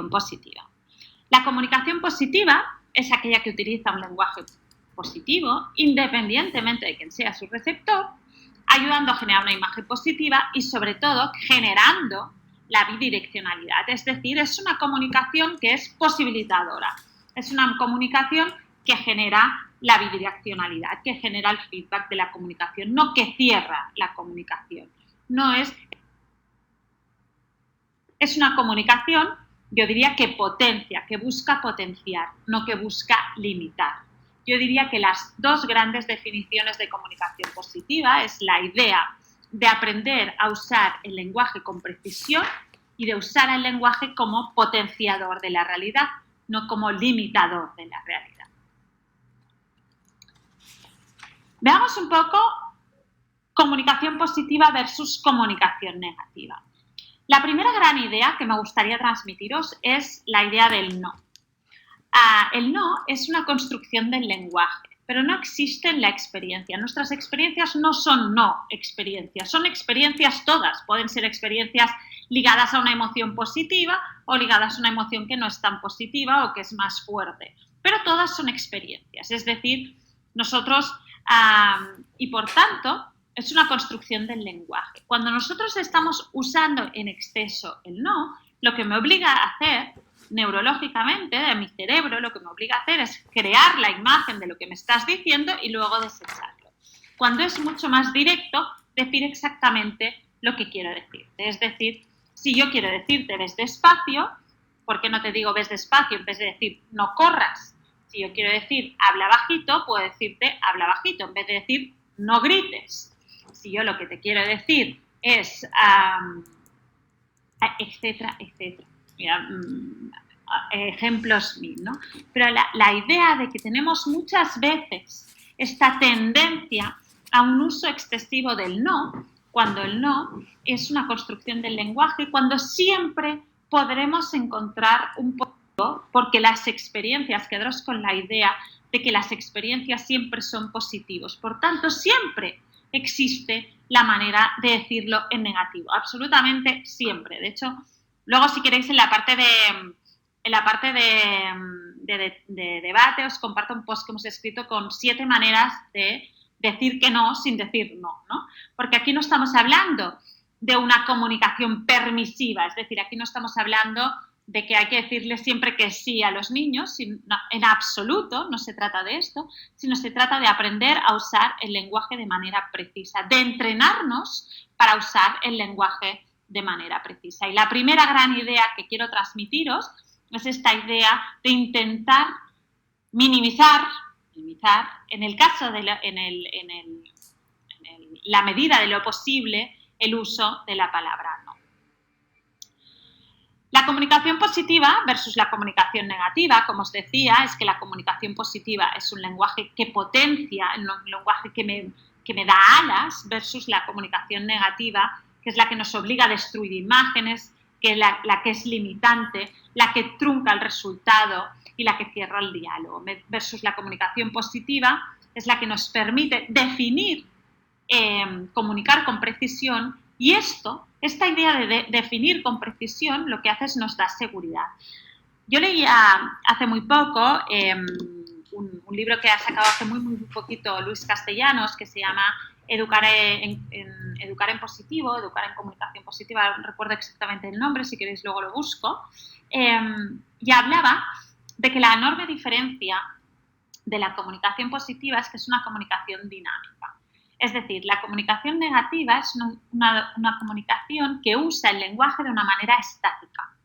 positiva. La comunicación positiva es aquella que utiliza un lenguaje positivo, independientemente de quién sea su receptor, ayudando a generar una imagen positiva y, sobre todo, generando la bidireccionalidad. Es decir, es una comunicación que es posibilitadora. Es una comunicación que genera la bidireccionalidad, que genera el feedback de la comunicación, no que cierra la comunicación. No es una comunicación, yo diría, que potencia, que busca potenciar, no que busca limitar. Yo diría que las dos grandes definiciones de comunicación positiva es la idea de aprender a usar el lenguaje con precisión y de usar el lenguaje como potenciador de la realidad, no como limitador de la realidad. Veamos un poco comunicación positiva versus comunicación negativa. La primera gran idea que me gustaría transmitiros es la idea del no. El no es una construcción del lenguaje, pero no existe en la experiencia. Nuestras experiencias no son no experiencias, son experiencias todas. Pueden ser experiencias ligadas a una emoción positiva o ligadas a una emoción que no es tan positiva o que es más fuerte. Pero todas son experiencias, es decir, nosotros, y por tanto, es una construcción del lenguaje. Cuando nosotros estamos usando en exceso el no, lo que me obliga a hacer neurológicamente, de mi cerebro, lo que me obliga a hacer es crear la imagen de lo que me estás diciendo y luego desecharlo. Cuando es mucho más directo, decir exactamente lo que quiero decirte. Es decir, si yo quiero decirte ves despacio, ¿por qué no te digo ves despacio en vez de decir no corras? Si yo quiero decir habla bajito, puedo decirte habla bajito en vez de decir no grites. Si yo lo que te quiero decir es etcétera, etcétera. Mira, ejemplos mil, ¿no? Pero la idea de que tenemos muchas veces esta tendencia a un uso excesivo del no, cuando el no es una construcción del lenguaje, cuando siempre podremos encontrar un poco, porque las experiencias, quedaros con la idea de que las experiencias siempre son positivos, por tanto, siempre existe la manera de decirlo en negativo, absolutamente siempre. De hecho, luego si queréis en la parte de debate os comparto un post que hemos escrito con 7 maneras de decir que no sin decir no, ¿no? Porque aquí no estamos hablando de una comunicación permisiva, es decir, aquí no estamos hablando de que hay que decirle siempre que sí a los niños, en absoluto, no se trata de esto, sino se trata de aprender a usar el lenguaje de manera precisa, de entrenarnos para usar el lenguaje de manera precisa. Y la primera gran idea que quiero transmitiros es esta idea de intentar minimizar en el caso de la medida de lo posible, el uso de la palabra no. La comunicación positiva versus la comunicación negativa, como os decía, es que la comunicación positiva es un lenguaje que potencia, un lenguaje que me da alas, versus la comunicación negativa, que es la que nos obliga a destruir imágenes, que es la que es limitante, la que trunca el resultado y la que cierra el diálogo. Versus la comunicación positiva es la que nos permite definir, comunicar con precisión, y esta idea de definir con precisión lo que hace es nos da seguridad. Yo leía hace muy poco un libro que ha sacado hace muy poquito Luis Castellanos, que se llama Educar en positivo, Educar en comunicación positiva, no recuerdo exactamente el nombre, si queréis luego lo busco, y hablaba de que la enorme diferencia de la comunicación positiva es que es una comunicación dinámica. Es decir, la comunicación negativa es una comunicación que usa el lenguaje de una manera estática.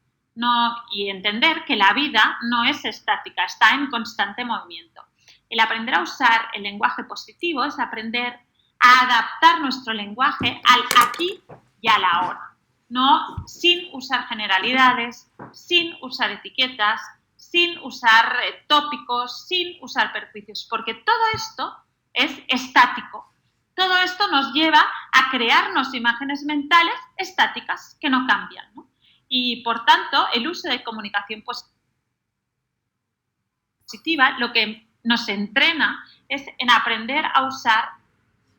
Y entender que la vida no es estática, está en constante movimiento. El aprender a usar el lenguaje positivo es aprender a adaptar nuestro lenguaje al aquí y a la ahora, ¿no? Sin usar generalidades, sin usar etiquetas, sin usar tópicos, sin usar perjuicios, porque todo esto es estático. Todo esto nos lleva a crearnos imágenes mentales estáticas que no cambian, ¿no? Y, por tanto, el uso de comunicación positiva lo que nos entrena es en aprender a usar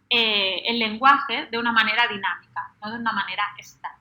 el lenguaje de una manera dinámica, no de una manera estática.